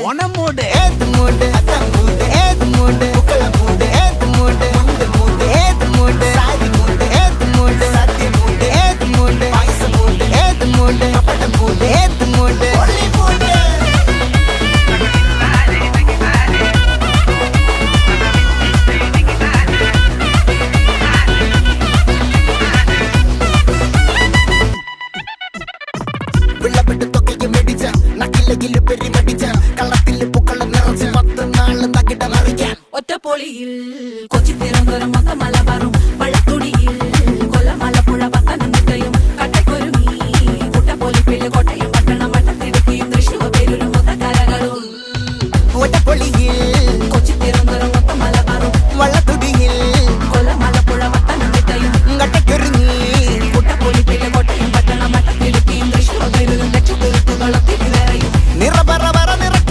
ഓണമൂട് ഏത് മൂട് അത്തമ്മൂട് ഏത് മൂട് പൂക്കളമൂട് ഏത് മൂട് മുണ്ട് മൂട് ഏത് മൂട് സാരി മൂട് ഏത് മൂട് സദ്യ മൂട് ഏത് മൂട് പായസ മൂട് ഏത് മൂട് പപ്പടം മൂട് ഏത് മൂട് ഒളി മൂട് വെള്ളപ്പെട്ട് തൊക്കയ്ക്ക് മെടിച്ച നക്കിലകില് പെരിമടിച്ച കള്ളത്തില് പൂക്കളം നിറച്ച് 10 നാള് തകിട മറിക്കാൻ ഒറ്റപ്പൊളിയിൽ കൊച്ചി തിരുവനന്തപുരം മൊത്തം മലബാറും